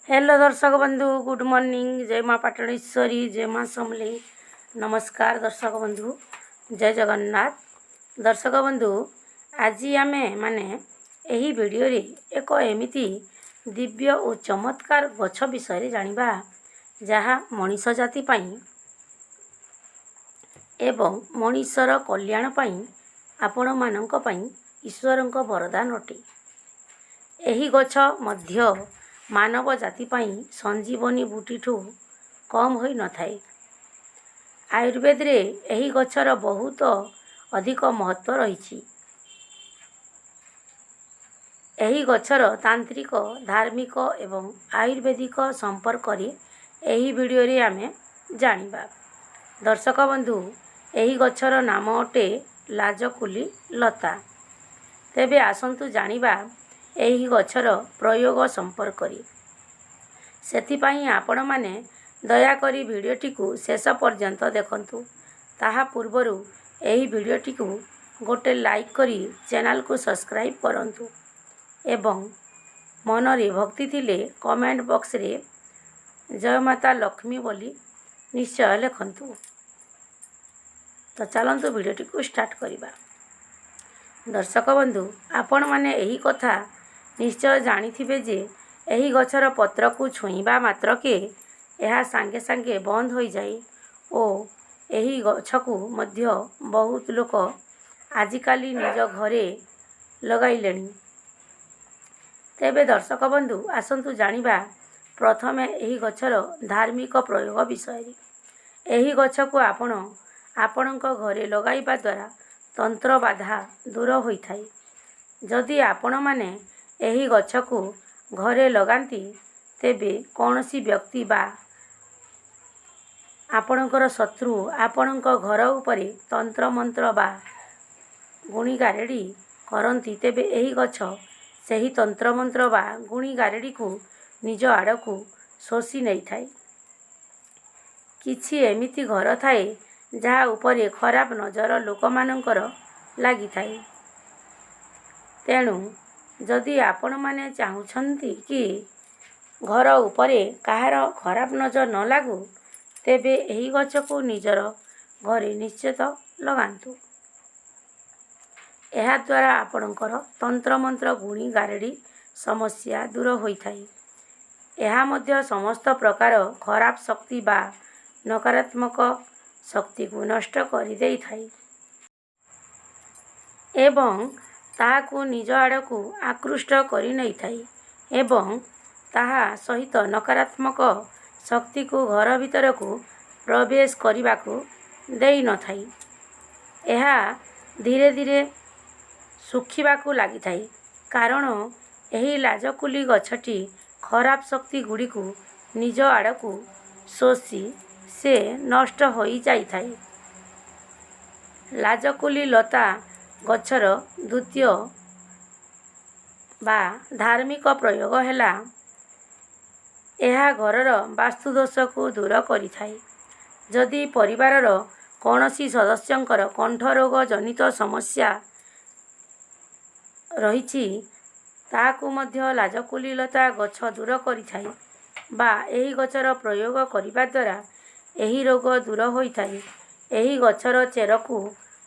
Hello दर्शक बंधु, good morning. जय माँ पाटणेश्वरी, जय माँ समलेई। नमस्कार दर्शक बंधु, जय जगन्नाथ। दर्शक बंधु, आज आमे माने एही वीडियो रे एक एमिति दिव्य और चमत्कार गछ विषय जानिबा जहाँ मनीष जाति पाई एवं मनीषर कल्याण पाई आपण मानक पाई ईश्वरंक वरदान अटे। एही गछ मध्य मानव जाति पाई संजीवनी बूटीठू कम होई न थाए। आयुर्वेद रे एही गछर बहुत अधिक महत्व रही। एही गछर तांत्रिक, धार्मिक एवं आयुर्वेदिक संपर्क रे एही वीडियो रे आमे जानिबा। दर्शक बंधु, एही गछर नाम अटे लाजकुली लता। तेबे आसंतु जानिबा एही गछर प्रयोग संपर्क रे। सेथिपाई आपण माने दयाकरी वीडियोटी को शेष पर्यंत देखंतु। ताहा पूर्वरु एही वीडियोटी को गोटे लाइक करी चैनल को सब्सक्राइब करंतु एवं मनरे भक्ति थिले कमेंट बॉक्स रे जय माता लक्ष्मी बोली निश्चय लिखंतु। तो चलंतु वीडियोटी को स्टार्ट करिबा। दर्शक बंधु, आपण माने एही कथा निश्चय जानिथिबे जे एही गछर पत्र को छुईबा मात्र के यह सांगे सांगे बंद हो जाए और एही गछ को मध्य बहुत लोक आजिकाली निज घरे लगाइलेनी। तेबे दर्शक बंधु, आसंतु जानिबा प्रथमे एही गछर धार्मिक प्रयोग विषय। एही गछ को आपणक घरे लगाइबा द्वारा तंत्र बाधा दूर होइथाय। जदि आपण माने एही गछ को घरे लगाती तेबे कौनसी व्यक्ति बा आपणकर शत्रु आपणक घर उपरे तंत्र मंत्र बा गुणी गारेडी करती तेबे एही गछ सही तंत्र मंत्र बा गुणी गारेडी को निज आड़ को शोषी नहीं थाए। किछि एमिति घर थाए जहा उपरे खराब नजर लोक मानकर लागी थाए। तेणु जदि आपण माने चाहुछंती कि घर उपरे काहार खराब नजर न लागू तेबे एही गछ को निजर घरे निश्चित लगांतु। एहा द्वारा आपणकर तंत्र मंत्र गुणी गारेडी समस्या दूर होइथाय। एहा मध्य समस्त प्रकार खराब शक्ति बा नकारात्मक शक्ति को नष्ट करि देई थाय एवं ताहाकू निज आड़ को आकृष्ट करि नहीं थाई एवं ताहा सहित नकारात्मक शक्ति को घर भीतर को प्रवेश करने को देई न थाई। एहा धीरे धीरे सुखिबा को लागि थाई कारण एही लाजकुली गछटी खराब शक्ति गुड़ी को निज आड़ को शोषी से नष्ट होई जाई थाई। लाजकुली लता गछर द्वितीय बा धार्मिक प्रयोग हैला एहा घरर वास्तुदोष को दूर करि थाए। जदि परिवारर कौनसी सदस्यंकर कंठ रोग जनित समस्या रहिछि ताकू मध्य लाजकुली लता गछ दूर करि थाए बा एही गछर प्रयोग करिबा द्वारा एही रोग दूर होई थाए। एही गछर चेरकू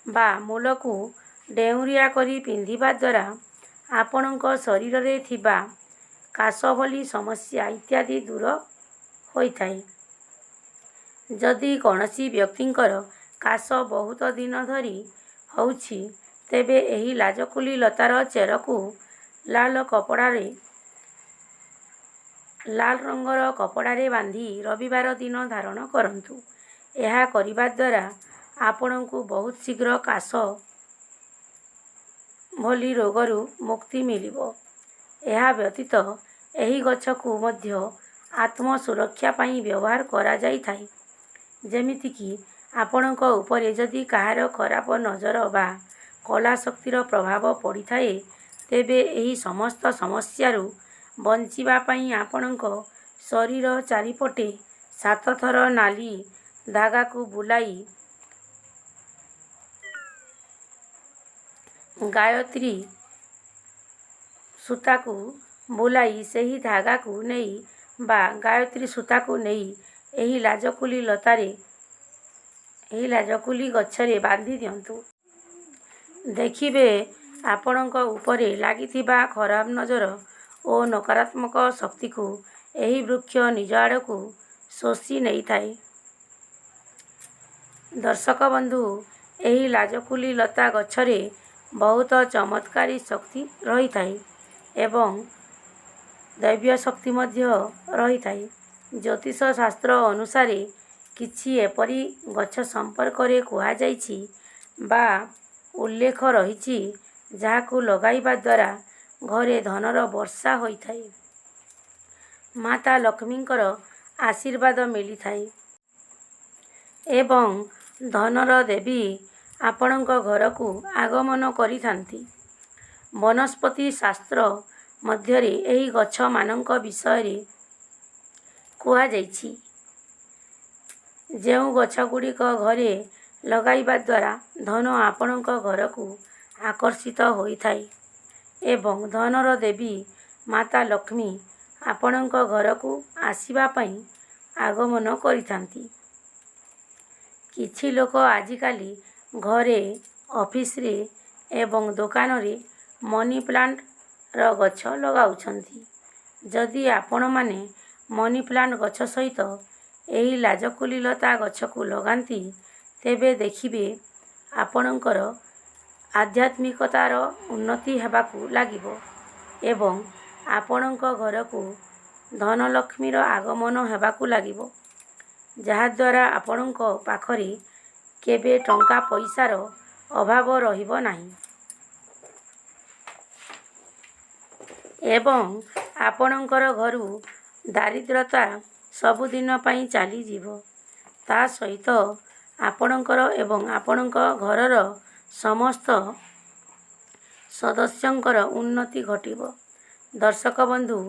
बा मूलकू डेउरिया करी पिंधिबा द्वारा आपणक शरीर रे थिबा काश भली समस्या इत्यादि दूर होइथाय। जदि कौनसी व्यक्तिंकर काश बहुत दिन धरी होउछि तेबे एही लाजकुली लतार चेरकू लाल रंगर कपड़ा रे बांधी रविवार दिन धारण करंतु। एहा करिबा द्वारा आपणकू बहुत शीघ्र काश भली रोगरू मुक्ति मिलिबो। एहा व्यतीत एही गछ को मध्य आत्म सुरक्षा पाई व्यवहार करा जाई थाई। जेमिति कि आपणक उपरे जदि काहार खराब नजर बा कला शक्तिर प्रभाव पड़ी थाए तेबे एही समस्त समस्यारू बंचिबा पाई आपणक शरीर चारिपटे 7 थर नाली धागा को बुलाई गायत्री सूता को बुलाई सही धागा को नहीं ବା ଗାୟତ୍ରୀ ସୂତାକୁ ନେଇ ଏହି ଲାଜକୁଲି ଗଛରେ ବାନ୍ଧି ଦିଅନ୍ତୁ। ଦେଖିବେ ଆପଣଙ୍କ ଉପରେ ଲାଗିଥିବା ଖରାପ ନଜର ଓ ନକାରାତ୍ମକ ଶକ୍ତିକୁ ଏହି ବୃକ୍ଷ ନିଜ ଆଡ଼କୁ ଶୋଷି ନେଇଥାଏ। ଦର୍ଶକ ବନ୍ଧୁ, ଏହି ଲାଜକୁଲି ଲତା ଗଛରେ ବହୁତ ଚମତ୍କାରୀ ଶକ୍ତି ରହିଥାଏ ଏବଂ ଦୈବ୍ୟ ଶକ୍ତି ମଧ୍ୟ ରହିଥାଏ। ଜ୍ୟୋତିଷ ଶାସ୍ତ୍ର ଅନୁସାରେ କିଛି ଏପରି ଗଛ ସମ୍ପର୍କରେ କୁହାଯାଇଛି ବା ଉଲ୍ଲେଖ ରହିଛି ଯାହାକୁ ଲଗାଇବା ଦ୍ୱାରା ଘରେ ଧନର ବର୍ଷା ହୋଇଥାଏ, ମାତା ଲକ୍ଷ୍ମୀଙ୍କର ଆଶୀର୍ବାଦ ମିଳିଥାଏ ଏବଂ ଧନର ଦେବୀ ଆପଣଙ୍କ ଘରକୁ ଆଗମନ କରିଥାନ୍ତି। ବନସ୍ପତି ଶାସ୍ତ୍ର ମଧ୍ୟରେ ଏହି ଗଛମାନଙ୍କ ବିଷୟରେ କୁହାଯାଇଛି। ଯେଉଁ ଗଛଗୁଡ଼ିକ ଘରେ ଲଗାଇବା ଦ୍ୱାରା ଧନ ଆପଣଙ୍କ ଘରକୁ ଆକର୍ଷିତ ହୋଇଥାଏ ଏବଂ ଧନର ଦେବୀ ମାତା ଲକ୍ଷ୍ମୀ ଆପଣଙ୍କ ଘରକୁ ଆସିବା ପାଇଁ ଆଗମନ କରିଥାନ୍ତି। କିଛି ଲୋକ ଆଜିକାଲି ଘରେ, ଅଫିସରେ ଏବଂ ଦୋକାନରେ ମନି ପ୍ଲାଣ୍ଟର ଗଛ ଲଗାଉଛନ୍ତି। ଯଦି ଆପଣମାନେ ମନି ପ୍ଲାଣ୍ଟ ଗଛ ସହିତ ଏହି ଲାଜକୁଲି ଲତା ଗଛକୁ ଲଗାନ୍ତି, ତେବେ ଦେଖିବେ ଆପଣଙ୍କର ଆଧ୍ୟାତ୍ମିକତାର ଉନ୍ନତି ହେବାକୁ ଲାଗିବ ଏବଂ ଆପଣଙ୍କ ଘରକୁ ଧନଲକ୍ଷ୍ମୀର ଆଗମନ ହେବାକୁ ଲାଗିବ, ଯାହାଦ୍ୱାରା ଆପଣଙ୍କ ପାଖରେ କେବେ ଟଙ୍କା ପଇସାର ଅଭାବ ରହିବ ନାହିଁ ଏବଂ ଆପଣଙ୍କର ଘରୁ ଦାରିଦ୍ର୍ୟତା ସବୁଦିନ ପାଇଁ ଚାଲିଯିବ। ତା ସହିତ ଆପଣଙ୍କର ଏବଂ ଆପଣଙ୍କ ଘରର ସମସ୍ତ ସଦସ୍ୟଙ୍କର ଉନ୍ନତି ଘଟିବ। ଦର୍ଶକ ବନ୍ଧୁ,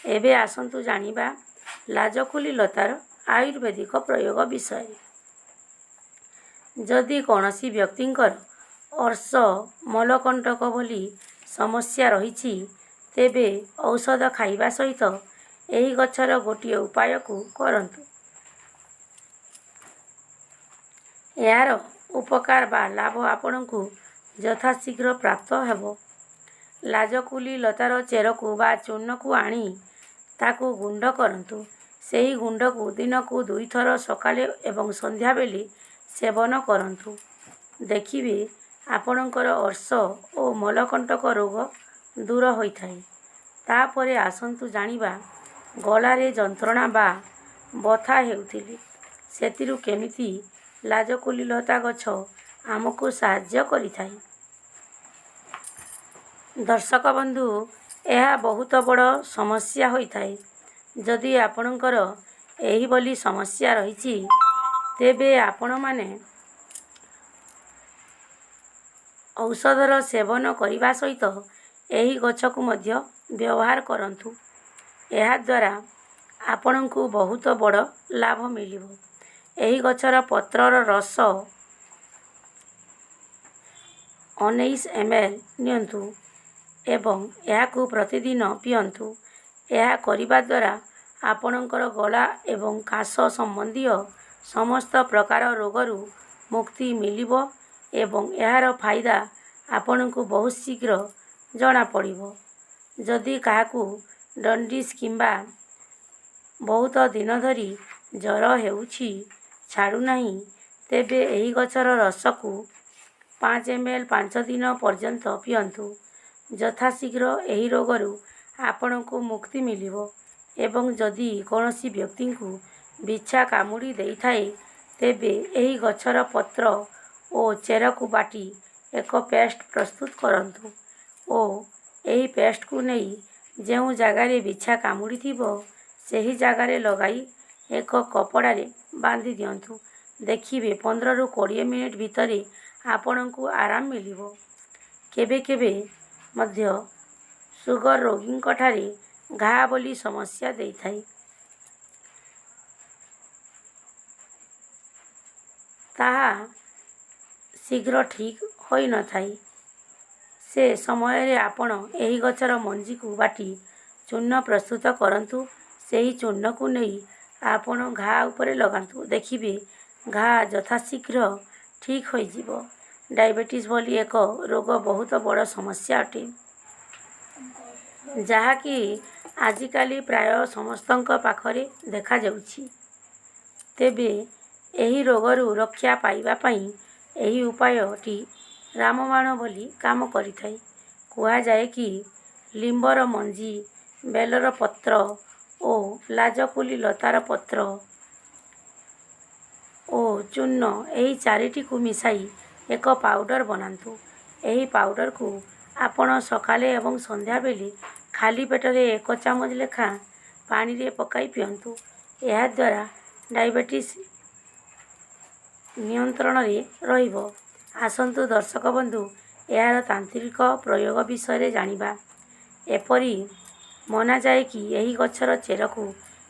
ଏବେ ଆସନ୍ତୁ ଜାଣିବା ଲାଜକୁଲି ଲତାର ଆୟୁର୍ବେଦିକ ପ୍ରୟୋଗ ବିଷୟରେ। ଯଦି କୌଣସି ବ୍ୟକ୍ତିଙ୍କର ଅର୍ଶ, ମଳକଣ୍ଟକ ଭଳି ସମସ୍ୟା ରହିଛି, ତେବେ ଔଷଧ ଖାଇବା ସହିତ ଏହି ଗଛର ଗୋଟିଏ ଉପାୟକୁ କରନ୍ତୁ। ଏହାର ଉପକାର ବା ଲାଭ ଆପଣଙ୍କୁ ଯଥାଶୀଘ୍ର ପ୍ରାପ୍ତ ହେବ। ଲାଜକୁଲି ଲତାର ଚେରକୁ ବା ଚୂର୍ଣ୍ଣକୁ ଆଣି ତାକୁ ଗୁଣ୍ଡ କରନ୍ତୁ। ସେହି ଗୁଣ୍ଡକୁ ଦିନକୁ 2 ଥର ସକାଳେ ଏବଂ ସନ୍ଧ୍ୟାବେଳେ ସେବନ କରନ୍ତୁ। ଦେଖିବେ ଆପଣଙ୍କର ଅର୍ଶ ଓ ମଳକଣ୍ଟକ ରୋଗ ଦୂର ହୋଇଥାଏ। ତାପରେ ଆସନ୍ତୁ ଜାଣିବା ଗଳାରେ ଯନ୍ତ୍ରଣା ବା ବଥା ହେଉଥିଲେ ସେଥିରୁ କେମିତି ଲାଜକୁଲି ଲତା ଗଛ ଆମକୁ ସାହାଯ୍ୟ କରିଥାଏ। ଦର୍ଶକ ବନ୍ଧୁ, ଏହା ବହୁତ ବଡ଼ ସମସ୍ୟା ହୋଇଥାଏ। ଯଦି ଆପଣଙ୍କର ଏହିଭଳି ସମସ୍ୟା ରହିଛି, ତେବେ ଆପଣମାନେ ଔଷଧର ସେବନ କରିବା ସହିତ ଏହି ଗଛକୁ ମଧ୍ୟ ବ୍ୟବହାର କରନ୍ତୁ। ଏହାଦ୍ୱାରା ଆପଣଙ୍କୁ ବହୁତ ବଡ଼ ଲାଭ ମିଳିବ। ଏହି ଗଛର ପତ୍ରର ରସ 19 ml ନିଅନ୍ତୁ ଏବଂ ଏହାକୁ ପ୍ରତିଦିନ ପିଅନ୍ତୁ। ଏହା କରିବା ଦ୍ୱାରା ଆପଣଙ୍କର ଗଳା ଏବଂ କାଶ ସମ୍ବନ୍ଧୀୟ ସମସ୍ତ ପ୍ରକାର ରୋଗରୁ ମୁକ୍ତି ମିଳିବ ଏବଂ ଏହାର ଫାଇଦା ଆପଣଙ୍କୁ ବହୁତ ଶୀଘ୍ର ଜଣାପଡ଼ିବ। ଯଦି କାହାକୁ ଜଣ୍ଡିସ୍ କିମ୍ବା ବହୁତ ଦିନ ଧରି ଜ୍ୱର ହେଉଛି, ଛାଡ଼ୁନାହିଁ, ତେବେ ଏହି ଗଛର ରସକୁ 5 ml 5 ଦିନ ପର୍ଯ୍ୟନ୍ତ ପିଅନ୍ତୁ। ଯଥାଶୀଘ୍ର ଏହି ରୋଗରୁ ଆପଣଙ୍କୁ ମୁକ୍ତି ମିଳିବ ଏବଂ ଯଦି କୌଣସି ବ୍ୟକ୍ତିଙ୍କୁ ବିଛା କାମୁଡ଼ି ଦେଇଥାଏ, ତେବେ ଏହି ଗଛର ପତ୍ର ଓ ଚେରକୁ ବାଟି ଏକ ପେଷ୍ଟ ପ୍ରସ୍ତୁତ କରନ୍ତୁ ଓ ଏହି ପେଷ୍ଟକୁ ନେଇ ଯେଉଁ ଜାଗାରେ ବିଛା କାମୁଡ଼ିଥିବ ସେହି ଜାଗାରେ ଲଗାଇ ଏକ କପଡ଼ାରେ ବାନ୍ଧି ଦିଅନ୍ତୁ। ଦେଖିବେ 15 ରୁ 20 ମିନିଟ୍ ଭିତରେ ଆପଣଙ୍କୁ ଆରାମ ମିଳିବ। କେବେ କେବେ ମଧ୍ୟ ସୁଗର ରୋଗୀଙ୍କଠାରେ ଘା ବୋଲି ସମସ୍ୟା ଦେଇଥାଏ। ତାହା ଶୀଘ୍ର ଠିକ୍ ହୋଇନଥାଏ। ସେ ସମୟରେ ଆପଣ ଏହି ଗଛର ମଞ୍ଜିକୁ ବାଟି ଚୂର୍ଣ୍ଣ ପ୍ରସ୍ତୁତ କରନ୍ତୁ। ସେହି ଚୂର୍ଣ୍ଣକୁ ନେଇ ଆପଣ ଘା ଉପରେ ଲଗାନ୍ତୁ। ଦେଖିବେ ଘା ଯଥାଶୀଘ୍ର ଠିକ୍ ହୋଇଯିବ। ଡାଇବେଟିସ୍ ଭଳି ଏକ ରୋଗ ବହୁତ ବଡ଼ ସମସ୍ୟା ଅଟେ, ଯାହାକି ଆଜିକାଲି ପ୍ରାୟ ସମସ୍ତଙ୍କ ପାଖରେ ଦେଖାଯାଉଛି। ତେବେ ଏହି ରୋଗରୁ ରକ୍ଷା ପାଇବା ପାଇଁ ଏହି ଉପାୟଟି ରାମବାଣ ଭଳି କାମ କରିଥାଏ। କୁହାଯାଏ କି ଲିମ୍ବର ମଞ୍ଜି, ବେଲର ପତ୍ର ଓ ଲାଜକୁଳି ଲତାର ପତ୍ର ଓ ଚୂର୍ଣ୍ଣ ଏହି ଚାରିଟିକୁ ମିଶାଇ ଏକ ପାଉଡ଼ର ବନାନ୍ତୁ। ଏହି ପାଉଡ଼ରକୁ ଆପଣ ସକାଳେ ଏବଂ ସନ୍ଧ୍ୟାବେଳେ ଖାଲି ପେଟରେ 1 ଚାମଚ ଲେଖାଁ ପାଣିରେ ପକାଇ ପିଅନ୍ତୁ। ଏହାଦ୍ୱାରା ଡାଇବେଟିସ୍ ନିୟନ୍ତ୍ରଣରେ ରହିବ। ଆସନ୍ତୁ ଦର୍ଶକ ବନ୍ଧୁ, ଏହାର ତାନ୍ତ୍ରିକ ପ୍ରୟୋଗ ବିଷୟରେ ଜାଣିବା। ଏପରି ମନାଯାଏ କି ଏହି ଗଛର ଚେରକୁ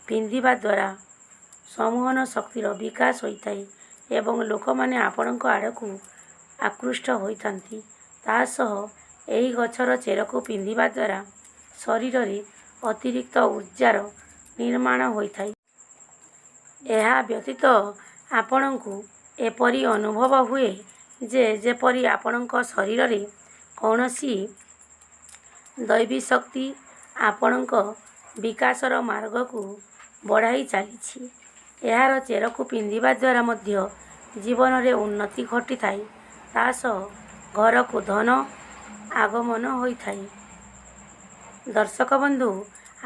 ପିନ୍ଧିବା ଦ୍ୱାରା ସମ୍ମୋହନ ଶକ୍ତିର ବିକାଶ ହୋଇଥାଏ ଏବଂ ଲୋକମାନେ ଆପଣଙ୍କ ଆଡ଼କୁ ଆକୃଷ୍ଟ ହୋଇଥାନ୍ତି। ତା ସହ ଏହି ଗଛର ଚେରକୁ ପିନ୍ଧିବା ଦ୍ୱାରା ଶରୀରରେ ଅତିରିକ୍ତ ଉର୍ଜାର ନିର୍ମାଣ ହୋଇଥାଏ। ଏହା ବ୍ୟତୀତ ଆପଣଙ୍କୁ ଏପରି ଅନୁଭବ ହୁଏ ଯେ ଯେପରି ଆପଣଙ୍କ ଶରୀରରେ କୌଣସି ଦୈବୀ ଶକ୍ତି ଆପଣଙ୍କ ବିକାଶର ମାର୍ଗକୁ ବଢ଼ାଇ ଚାଲିଛି। ଏହାର ଚେରକୁ ପିନ୍ଧିବା ଦ୍ୱାରା ମଧ୍ୟ ଜୀବନରେ ଉନ୍ନତି ଘଟିଥାଏ। ତା ସହ ଘରକୁ ଧନ ଆଗମନ ହୋଇଥାଏ। ଦର୍ଶକ ବନ୍ଧୁ,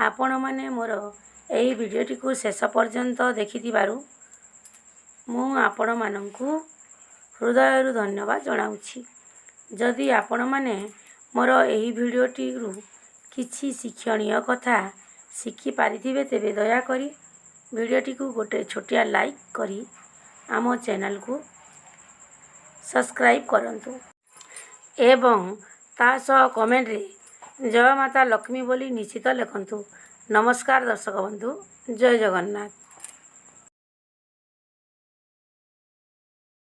ଆପଣମାନେ ମୋର ଏହି ଭିଡ଼ିଓଟିକୁ ଶେଷ ପର୍ଯ୍ୟନ୍ତ ଦେଖିଥିବାରୁ ମୁଁ ଆପଣମାନଙ୍କୁ ହୃଦୟରୁ ଧନ୍ୟବାଦ ଜଣାଉଛି। ଯଦି ଆପଣମାନେ ମୋର ଏହି ଭିଡ଼ିଓଟିରୁ କିଛି ଶିକ୍ଷଣୀୟ କଥା ଶିଖିପାରିଥିବେ, ତେବେ ଦୟାକରି ଭିଡ଼ିଓଟିକୁ ଗୋଟେ ଛୋଟିଆ ଲାଇକ୍ କରି ଆମ ଚ୍ୟାନେଲକୁ ସବସ୍କ୍ରାଇବ୍ କରନ୍ତୁ ଏବଂ ତା ସହ କମେଣ୍ଟରେ ଜୟ ମାତା ଲକ୍ଷ୍ମୀ ବୋଲି ନିଶ୍ଚିତ ଲେଖନ୍ତୁ। ନମସ୍କାର ଦର୍ଶକ ବନ୍ଧୁ, ଜୟ ଜଗନ୍ନାଥ।